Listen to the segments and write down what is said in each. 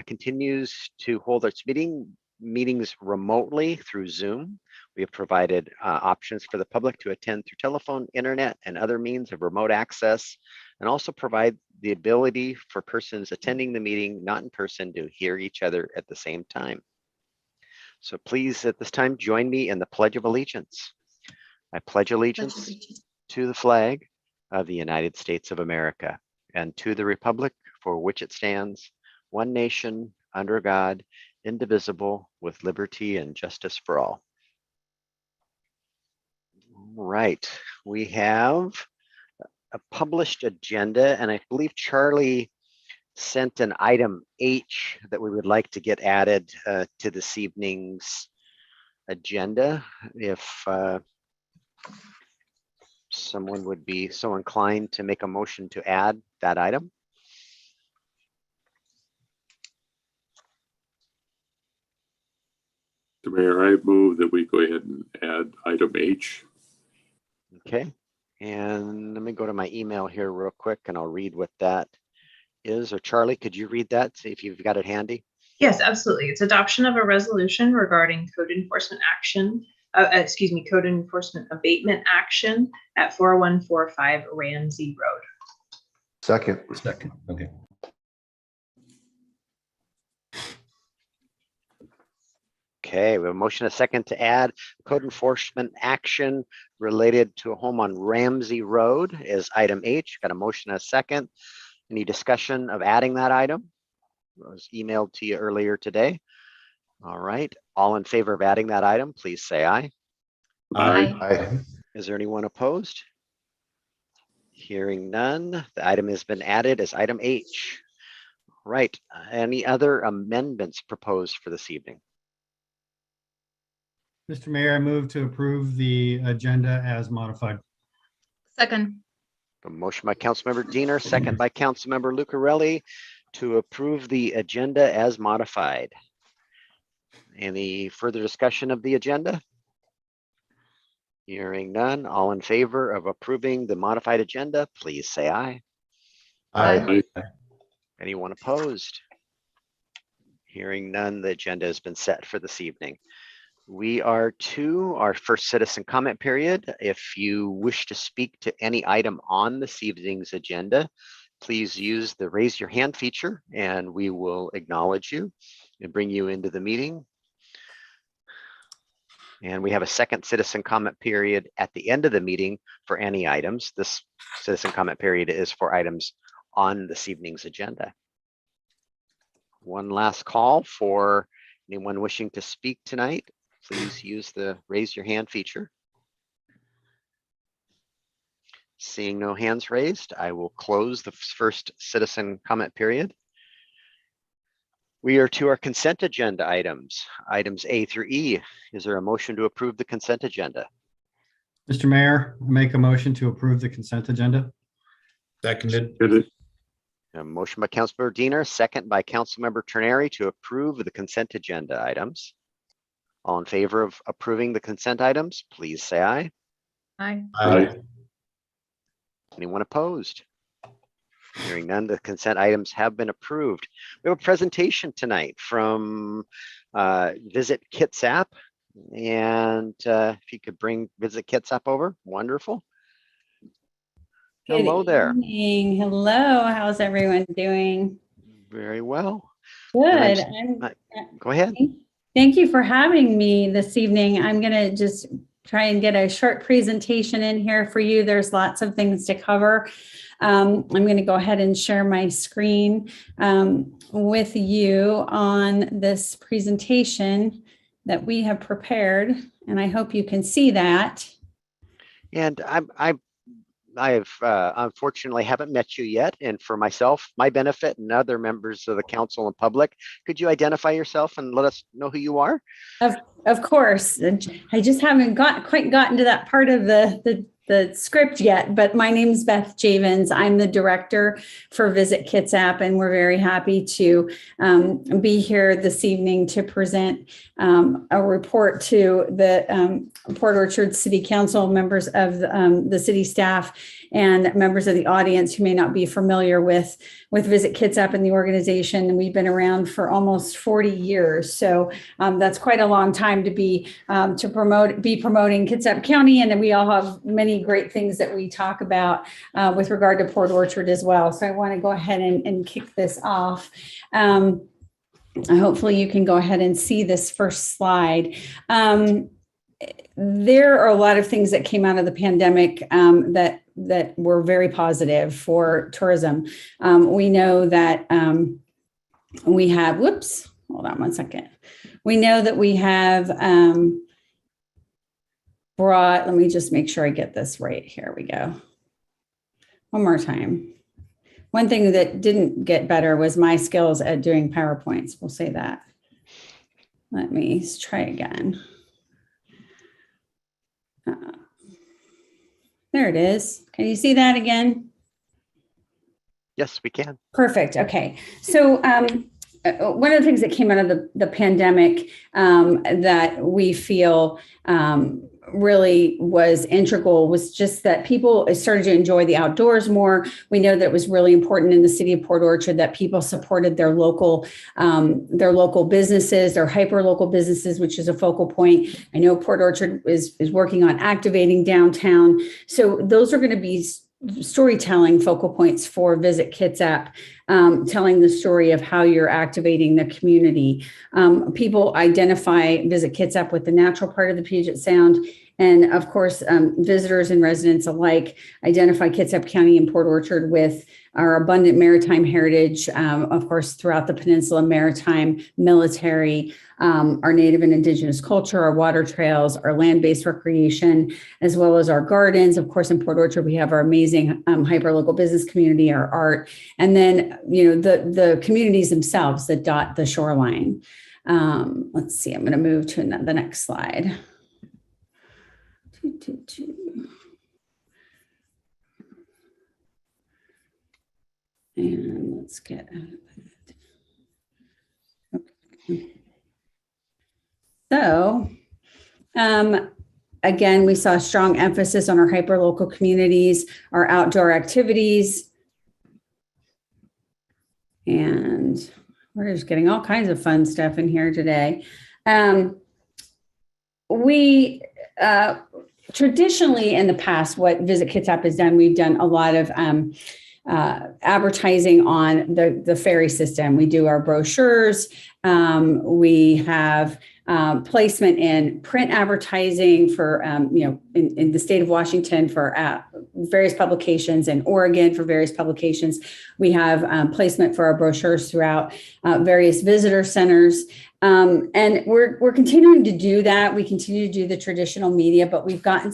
Continues to hold its meetings remotely through Zoom. We have provided options for the public to attend through telephone, internet, and other means of remote access, and also provide the ability for persons attending the meeting not in person to hear each other at the same time. So please, at this time, join me in the Pledge of Allegiance. I pledge allegiance to the flag of the United States of America and to the republic for which it stands, one nation, under God, indivisible, with liberty and justice for all. All right, we have a published agenda, and I believe Charlie sent an item H that we would like to get added to this evening's agenda. If someone would be so inclined to make a motion to add that item. Mr. Mayor, I move that we go ahead and add item H. Okay, and let me go to my email here real quick and I'll read what that is. Or Charlie, could you read that? See if you've got it handy. Yes, absolutely. It's adoption of a resolution regarding code enforcement action, code enforcement abatement action at 4145 Ramsey Road. Second. Okay. Okay, we have a motion, a second to add code enforcement action related to a home on Ramsey Road as item H. Got a motion, a second. Any discussion of adding that item? It was emailed to you earlier today. All right, all in favor of adding that item, please say aye. Aye. Aye. Is there anyone opposed? Hearing none, the item has been added as item H. Right, any other amendments proposed for this evening? Mr. Mayor, I move to approve the agenda as modified. Second. A motion by Councilmember Diener, second by Councilmember Lucarelli to approve the agenda as modified. Any further discussion of the agenda? Hearing none, all in favor of approving the modified agenda, please say aye. Aye. Anyone opposed? Hearing none, the agenda has been set for this evening. We are to our first citizen comment period. If you wish to speak to any item on this evening's agenda, please use the raise your hand feature and we will acknowledge you and bring you into the meeting. And we have a second citizen comment period at the end of the meeting for any items. This citizen comment period is for items on this evening's agenda. One last call for anyone wishing to speak tonight. Please use the raise your hand feature. Seeing no hands raised, I will close the first citizen comment period. We are to our consent agenda items A through E. Is there a motion to approve the consent agenda? Mr. Mayor, I make a motion to approve the consent agenda. Seconded. A motion by Councilmember Diener, second by Councilmember Terneri to approve the consent agenda items. All in favor of approving the consent items, please say aye. Aye. Aye. Anyone opposed? Hearing none, the consent items have been approved. We have a presentation tonight from Visit Kitsap. And if you could bring Visit Kitsap over, wonderful. Hello there. Evening. Hello, how's everyone doing? Very well. Good. Go ahead. Thank you for having me this evening. I'm going to just try and get a short presentation in here for you. There's lots of things to cover. I'm going to go ahead and share my screen with you on this presentation that we have prepared, and I hope you can see that. And I've unfortunately haven't met you yet. And for myself, my benefit and other members of the council and public, could you identify yourself and let us know who you are? Of course. I just haven't quite gotten to that part of the script yet, but my name is Beth Javins. I'm the director for Visit Kitsap, and we're very happy to be here this evening to present a report to the Port Orchard City Council, members of the city staff, and members of the audience who may not be familiar with Visit Kitsap and the organization. We've been around for almost 40 years. So that's quite a long time to be promoting Kitsap County. And we all have many great things that we talk about with regard to Port Orchard as well. So I want to go ahead and kick this off. Hopefully you can go ahead and see this first slide. There are a lot of things that came out of the pandemic that were very positive for tourism. We know that we have, whoops, hold on one second. We know that we have let me just make sure I get this right. Here we go. One more time. One thing that didn't get better was my skills at doing PowerPoints. We'll say that. Let me try again. There it is. Can you see that again? Yes, we can. Perfect. Okay. So one of the things that came out of the pandemic that we feel really was integral was just that people started to enjoy the outdoors more. We know that it was really important in the city of Port Orchard that people supported their local businesses, their hyper local businesses, which is a focal point. I know Port Orchard is working on activating downtown. So those are going to be storytelling focal points for Visit Kitsap, telling the story of how you're activating the community. People identify Visit Kitsap with the natural part of the Puget Sound. And of course, visitors and residents alike identify Kitsap County and Port Orchard with our abundant maritime heritage, of course, throughout the peninsula, maritime, military, our native and indigenous culture, our water trails, our land-based recreation, as well as our gardens. Of course, in Port Orchard, we have our amazing hyper-local business community, our art, and then, the communities themselves that dot the shoreline. Let's see, I'm going to move to the next slide. And let's get out of it. Okay. So, again, we saw a strong emphasis on our hyper-local communities, our outdoor activities, and we're just getting all kinds of fun stuff in here today. We traditionally in the past, what Visit Kitsap has done, we've done a lot of advertising on the ferry system. We do our brochures. We have placement in print advertising for, in the state of Washington for various publications, and Oregon for various publications. We have placement for our brochures throughout various visitor centers. And we're continuing to do that. We continue to do the traditional media, but we've got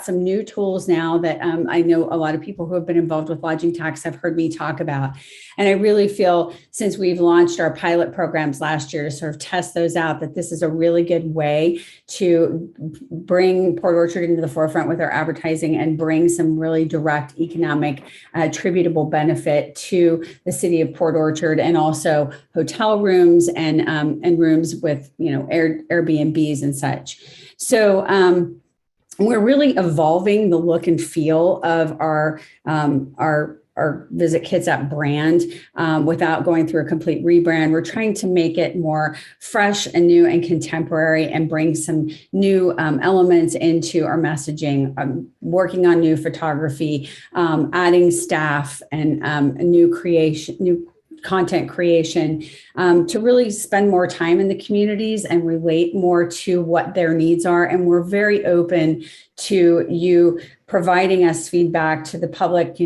some new tools now that I know a lot of people who have been involved with lodging tax have heard me talk about. And I really feel, since we've launched our pilot programs last year to sort of test those out, that this is a really good way to bring Port Orchard into the forefront with our advertising and bring some really direct economic attributable benefit to the city of Port Orchard, and also hotel rooms and rooms with Airbnbs and such. So we're really evolving the look and feel of our Visit Kitsap brand without going through a complete rebrand. We're trying to make it more fresh and new and contemporary, and bring some new elements into our messaging, working on new photography, adding staff, and new content creation to really spend more time in the communities and relate more to what their needs are. And we're very open to you providing us feedback, to the public,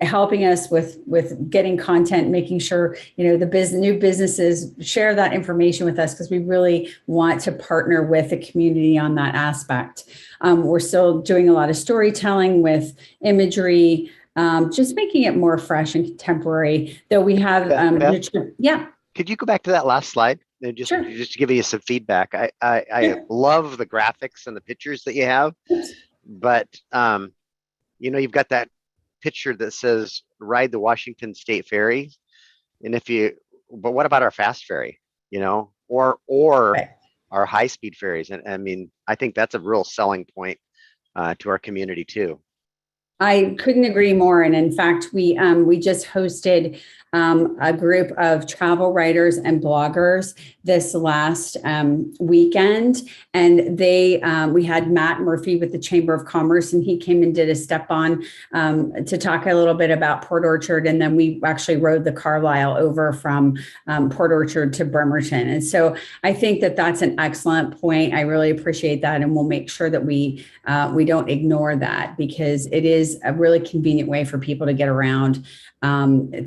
helping us with getting content, making sure, the new businesses share that information with us, because we really want to partner with the community on that aspect. We're still doing a lot of storytelling with imagery, just making it more fresh and contemporary, though we have, Beth? yeah. Could you go back to that last slide? And Sure. just to give you some feedback. I Sure. love the graphics and the pictures that you have, but you've got that picture that says ride the Washington State Ferry. And but what about our fast ferry, or Right. our high speed ferries? And I mean, I think that's a real selling point to our community too. I couldn't agree more. And in fact, we just hosted a group of travel writers and bloggers this last weekend, and we had Matt Murphy with the Chamber of Commerce, and he came and did a step on to talk a little bit about Port Orchard, and then we actually rode the Carlisle over from Port Orchard to Bremerton. And so I think that that's an excellent point. I really appreciate that, and we'll make sure that we don't ignore that, because it is a really convenient way for people to get around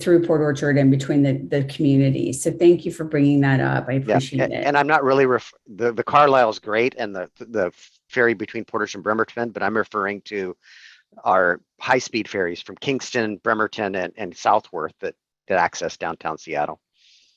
through Port Orchard and between the communities. So thank you for bringing that up. I appreciate it. And I'm not really the Carlisle is great, and the ferry between Port Orchard and Bremerton, but I'm referring to our high-speed ferries from Kingston, Bremerton, and Southworth that access downtown Seattle.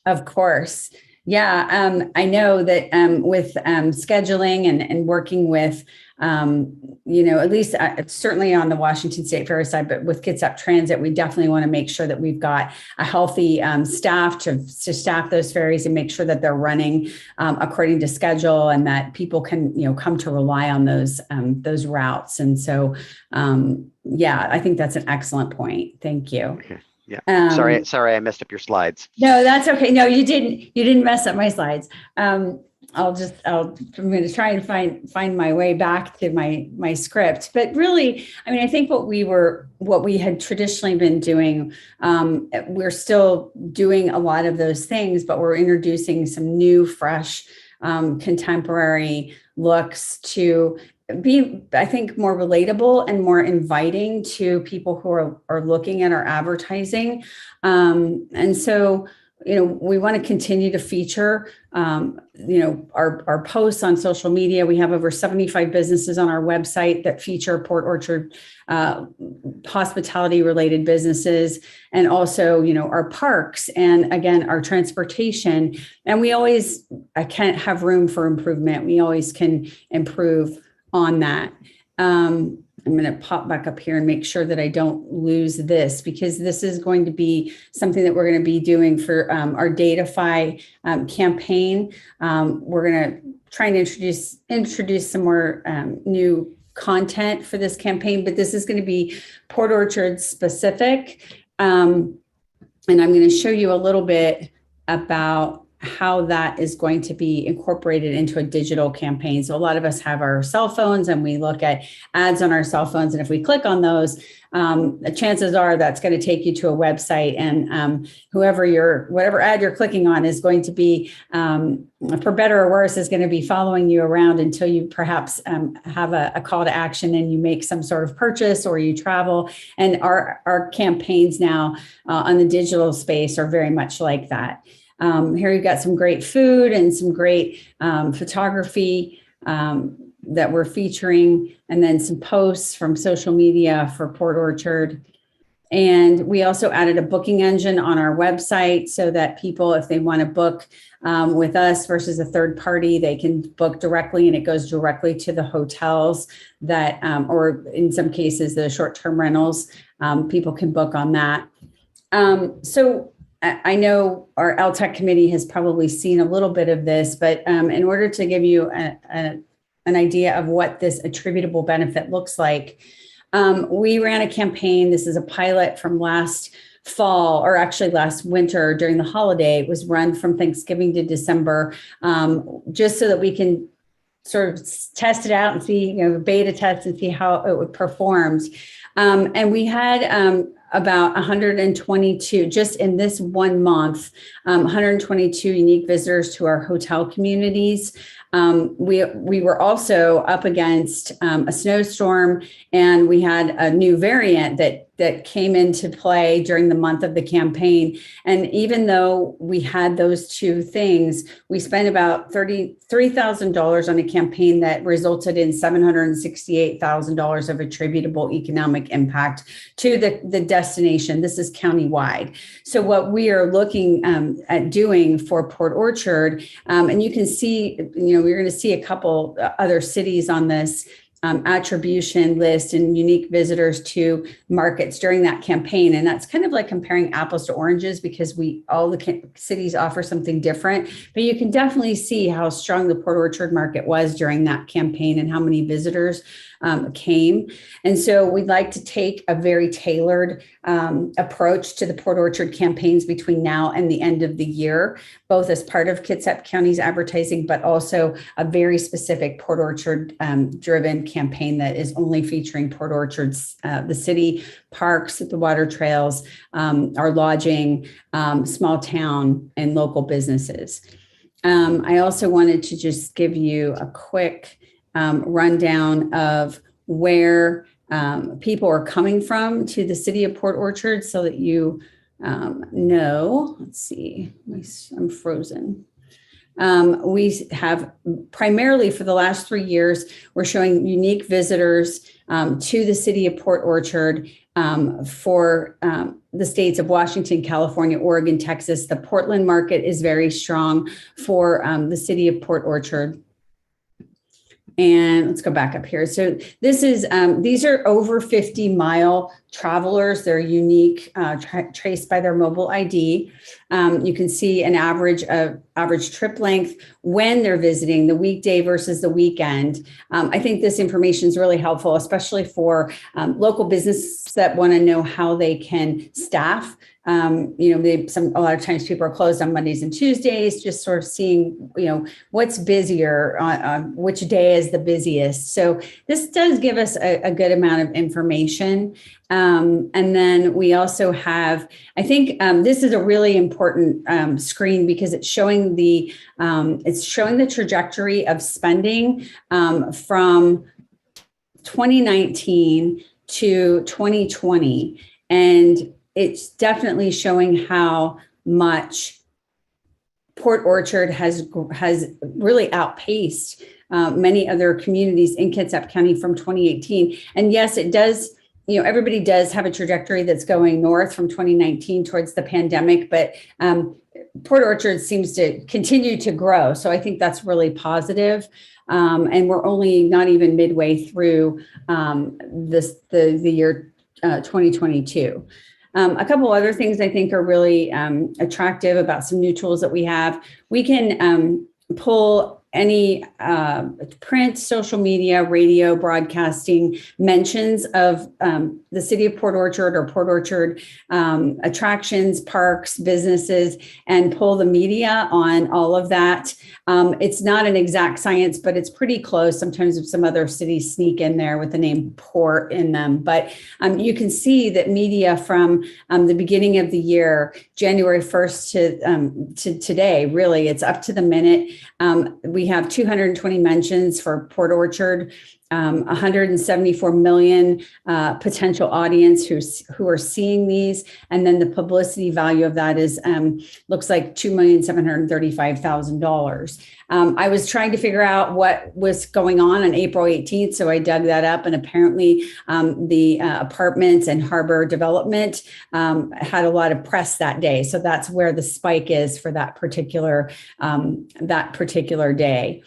Of course. Yeah, I know that with scheduling and working with, at least certainly on the Washington State Fair side, but with Kitsap Transit, we definitely want to make sure that we've got a healthy staff to staff those ferries and make sure that they're running according to schedule, and that people can, come to rely on those routes. And so, I think that's an excellent point. Thank you. Okay. Yeah. Sorry, I messed up your slides. No, that's okay. No, you didn't mess up my slides. I'm going to try and find my way back to my script. But really, I mean, I think what we had traditionally been doing, we're still doing a lot of those things, but we're introducing some new, fresh, contemporary looks to be, I think, more relatable and more inviting to people who are looking at our advertising. And so, we want to continue to feature, our posts on social media. We have over 75 businesses on our website that feature Port Orchard hospitality related businesses, and also, our parks, and again, our transportation. And we always can't have room for improvement. We always can improve on that. I'm going to pop back up here and make sure that I don't lose this, because this is going to be something that we're going to be doing for our Datafy campaign. We're going to try and introduce some more new content for this campaign, but this is going to be Port Orchard specific. And I'm going to show you a little bit about how that is going to be incorporated into a digital campaign. So a lot of us have our cell phones and we look at ads on our cell phones. And if we click on those, chances are that's going to take you to a website, and whatever ad you're clicking on is going to be, for better or worse, is going to be following you around until you perhaps have a call to action and you make some sort of purchase or you travel. And our campaigns now on the digital space are very much like that. Here you've got some great food and some great photography that we're featuring, and then some posts from social media for Port Orchard. And we also added a booking engine on our website so that people, if they want to book with us versus a third party, they can book directly, and it goes directly to the hotels that, or in some cases, the short-term rentals, people can book on that. So I know our LTAC committee has probably seen a little bit of this, but in order to give you an idea of what this attributable benefit looks like, we ran a campaign. This is a pilot from last fall, or actually last winter during the holiday. It was run from Thanksgiving to December, just so that we can sort of test it out and see, beta test and see how it performs. And we had about 122, just in this 1 month, 122 unique visitors to our hotel communities. We were also up against a snowstorm, and we had a new variant that came into play during the month of the campaign. And even though we had those two things, we spent about $33,000 on a campaign that resulted in $768,000 of attributable economic impact to the destination. This is countywide. So what we are looking at doing for Port Orchard, and you can see, we're going to see a couple other cities on this, attribution list and unique visitors to markets during that campaign. And that's kind of like comparing apples to oranges because all the cities offer something different, but you can definitely see how strong the Port Orchard market was during that campaign and how many visitors came. And so we'd like to take a very tailored approach to the Port Orchard campaigns between now and the end of the year, both as part of Kitsap County's advertising, but also a very specific Port Orchard driven campaign that is only featuring Port Orchard's, the city parks, the water trails, our lodging, small town and local businesses. I also wanted to just give you a quick rundown of where people are coming from to the city of Port Orchard so that you know. Let's see, I'm frozen. We have primarily for the last 3 years, we're showing unique visitors to the city of Port Orchard for the states of Washington, California, Oregon, Texas. The Portland market is very strong for the city of Port Orchard. And let's go back up here. So this is, these are over 50-mile travelers. They're unique, traced by their mobile ID. You can see an average trip length when they're visiting, the weekday versus the weekend. I think this information is really helpful, especially for local businesses that want to know how they can staff. A lot of times people are closed on Mondays and Tuesdays, just sort of seeing, what's busier, which day is the busiest. So this does give us a good amount of information. And then we also have, I think this is a really important screen because it's showing the trajectory of spending from 2019 to 2020. And it's definitely showing how much Port Orchard has really outpaced many other communities in Kitsap County from 2018. And yes, it does, everybody does have a trajectory that's going north from 2019 towards the pandemic, but Port Orchard seems to continue to grow. So I think that's really positive. And we're only not even midway through the year 2022. A couple other things I think are really attractive about some new tools that we have. We can pull any print, social media, radio, broadcasting mentions of the city of Port Orchard or Port Orchard attractions, parks, businesses, and pull the media on all of that. It's not an exact science, but it's pretty close. Sometimes if some other cities sneak in there with the name Port in them, but you can see that media from the beginning of the year, January 1st to today, really, it's up to the minute. We have 220 mentions for Port Orchard, 174 million potential audience who are seeing these. And then the publicity value of that is looks like $2,735,000. I was trying to figure out what was going on April 18th. So I dug that up, and apparently the apartments and harbor development had a lot of press that day. So that's where the spike is for that particular day.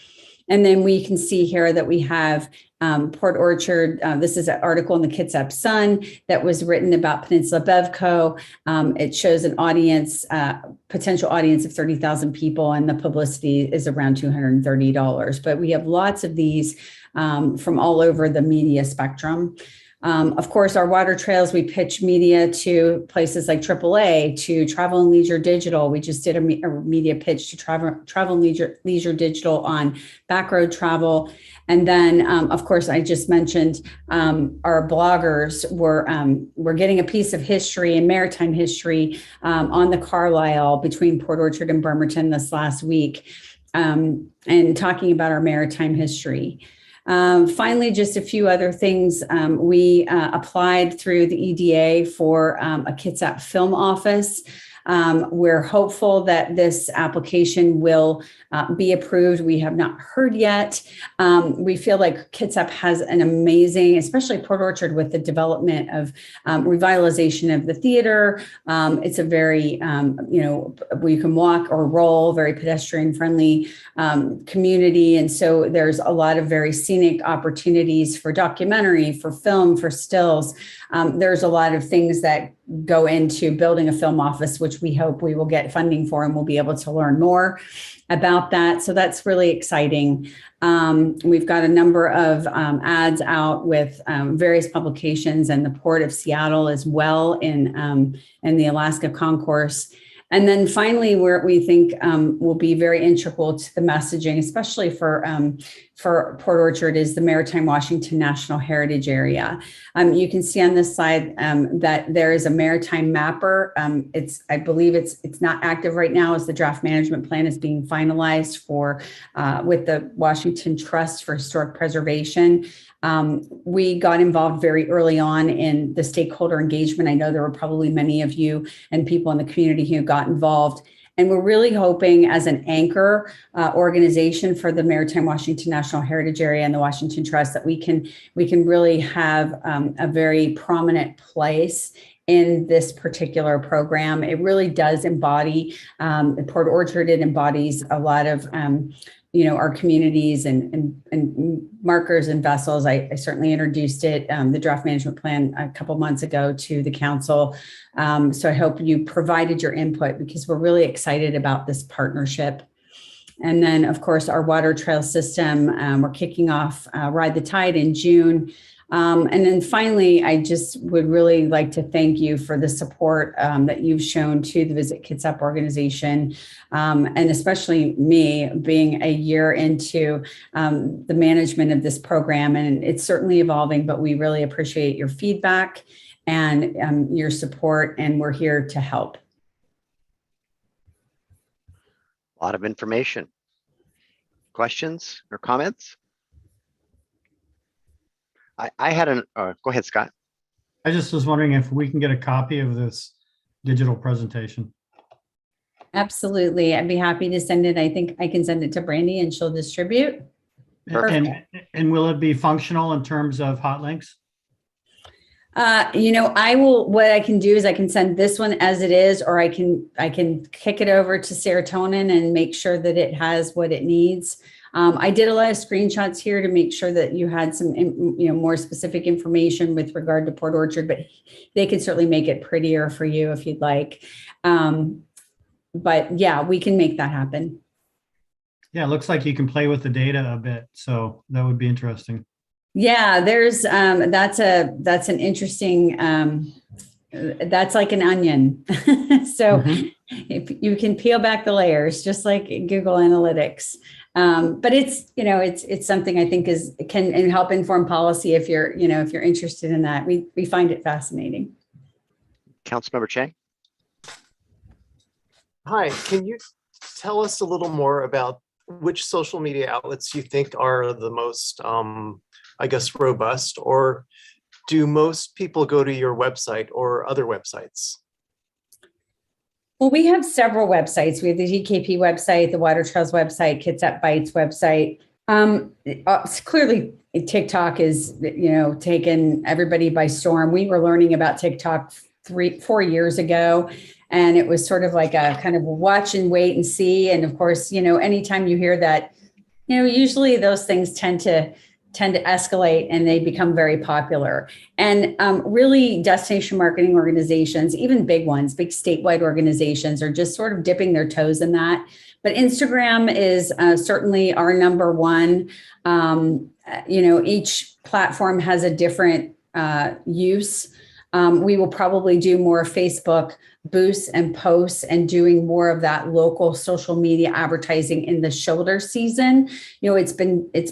And then we can see here that we have Port Orchard. This is an article in the Kitsap Sun that was written about Peninsula Bevco. It shows an audience, potential audience of 30,000 people, and the publicity is around $230. But we have lots of these from all over the media spectrum. Of course, our water trails, we pitch media to places like AAA, to Travel and Leisure Digital. We just did a media pitch to Travel and Leisure Digital on backroad travel. And then, of course, I just mentioned our bloggers were getting a piece of history and maritime history on the Carlisle between Port Orchard and Bremerton this last week, and talking about our maritime history. Finally, just a few other things. We applied through the EDA for a Kitsap film office. We're hopeful that this application will be approved. We have not heard yet. We feel like Kitsap has an amazing, especially Port Orchard, with the development of revitalization of the theater. It's a very, where you can walk or roll, very pedestrian friendly community. And so there's a lot of very scenic opportunities for documentary, for film, for stills. There's a lot of things that go into building a film office, which we hope we will get funding for, and we'll be able to learn more about that. So that's really exciting. We've got a number of ads out with various publications and the Port of Seattle as well in the Alaska Concourse. And then finally, where we think will be very integral to the messaging, especially for Port Orchard, is the Maritime Washington National Heritage Area. You can see on this slide that there is a maritime mapper. I believe it's not active right now, as the draft management plan is being finalized with the Washington Trust for Historic Preservation. We got involved very early on in the stakeholder engagement. I know there were probably many of you and people in the community who got involved. And we're really hoping, as an anchor organization for the Maritime Washington National Heritage Area and the Washington Trust, that we can really have a very prominent place in this particular program. It really does embody Port Orchard. It embodies a lot of our communities and markers and vessels. I certainly introduced it, the draft management plan, a couple months ago to the council. So I hope you provided your input, because we're really excited about this partnership. And then, of course, our water trail system, we're kicking off Ride the Tide in June. And then finally, I just would really like to thank you for the support that you've shown to the Visit Kitsap organization, and especially me, being a year into the management of this program. And it's certainly evolving, but we really appreciate your feedback and your support, and we're here to help. A lot of information. Questions or comments? I had go ahead, Scott. I just was wondering if we can get a copy of this digital presentation. Absolutely. I'd be happy to send it. I think I can send it to Brandy and she'll distribute. And will it be functional in terms of hot links? What I can do is I can send this one as it is, or I can kick it over to Serotonin and make sure that it has what it needs. I did a lot of screenshots here to make sure that you had some, more specific information with regard to Port Orchard, but they can certainly make it prettier for you if you'd like. But yeah, we can make that happen. Yeah, it looks like you can play with the data a bit, so that would be interesting. Yeah, there's that's an interesting, that's like an onion. So if you can peel back the layers, just like Google Analytics. But it's something I think can help inform policy if you're interested in that. We find it fascinating. Councilmember Chang. Hi, can you tell us a little more about which social media outlets you think are the most, robust, or do most people go to your website or other websites? Well, we have several websites. We have the GKP website, the Water Trails website, Kitsap Bites website. Clearly, TikTok is, taken everybody by storm. We were learning about TikTok 3-4 years ago, and it was sort of like a kind of watch and wait and see. And of course, anytime you hear that, usually those things tend to escalate and they become very popular. And really, destination marketing organizations, even big ones, big statewide organizations, are just sort of dipping their toes in that. But Instagram is certainly our number one. Each platform has a different use. We will probably do more Facebook boosts and posts and doing more of that local social media advertising in the shoulder season. It's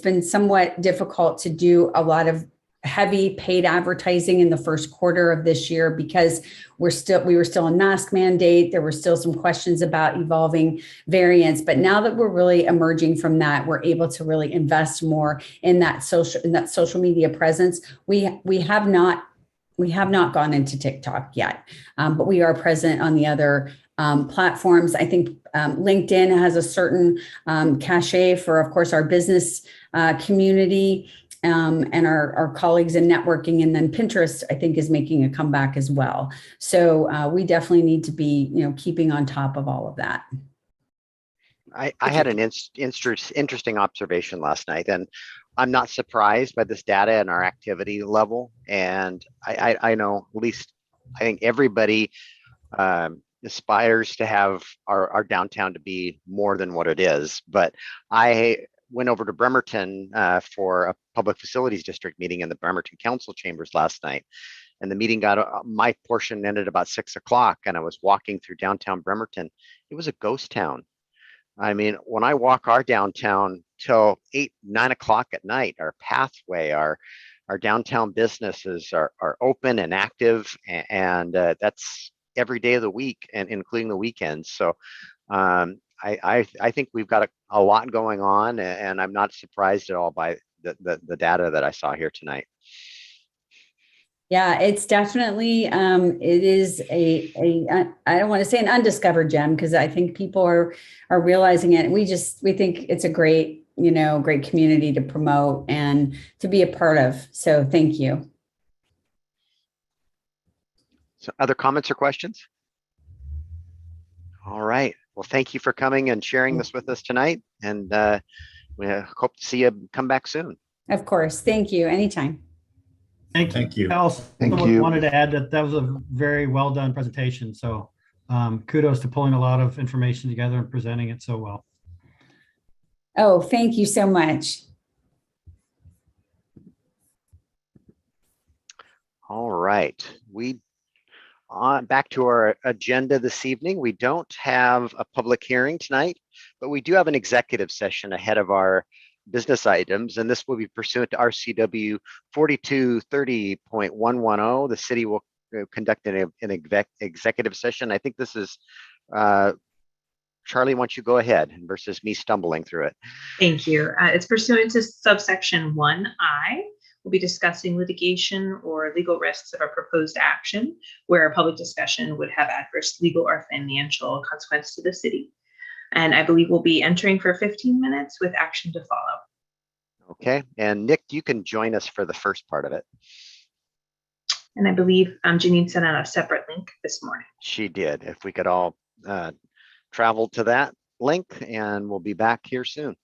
been somewhat difficult to do a lot of heavy paid advertising in the first quarter of this year because we were still in mask mandate. There were still some questions about evolving variants, but now that we're really emerging from that, we're able to really invest more in that social media presence. We have not gone into TikTok yet, but we are present on the other platforms. I think LinkedIn has a certain cachet for, of course, our business community and our colleagues in networking. And then Pinterest, I think, is making a comeback as well. So we definitely need to be, keeping on top of all of that. I had an interesting observation last night, and I'm not surprised by this data and our activity level. And I know, at least I think everybody aspires to have our downtown to be more than what it is. But I went over to Bremerton for a public facilities district meeting in the Bremerton Council chambers last night. And the meeting my portion ended about 6 o'clock, and I was walking through downtown Bremerton. It was a ghost town. I mean, when I walk our downtown till 8, 9 o'clock at night, our pathway, our downtown businesses are open and active, and that's every day of the week, and including the weekends. So I think we've got a lot going on, and I'm not surprised at all by the data that I saw here tonight. Yeah, it's definitely, it is I don't want to say an undiscovered gem, because I think people are realizing it. We think it's a great, great community to promote and to be a part of. So thank you. So other comments or questions? All right. Well, thank you for coming and sharing this with us tonight. And we hope to see you come back soon. Of course. Thank you. Anytime. Thank you. I also Thank you. wanted to add that was a very well done presentation. So kudos to pulling a lot of information together and presenting it so well. Oh, thank you so much. All right. Back to our agenda this evening. We don't have a public hearing tonight, but we do have an executive session ahead of our business items, and this will be pursuant to RCW 4230.110. The city will conduct an executive session. I think this is Charlie, why don't you go ahead versus me stumbling through it. Thank you. It's pursuant to subsection 1I. We'll be discussing litigation or legal risks of a proposed action where a public discussion would have adverse legal or financial consequence to the city. And I believe we'll be entering for 15 minutes with action to follow. Okay, and Nick, you can join us for the first part of it. And I believe Janine sent out a separate link this morning. She did. If we could all travel to that link, and we'll be back here soon.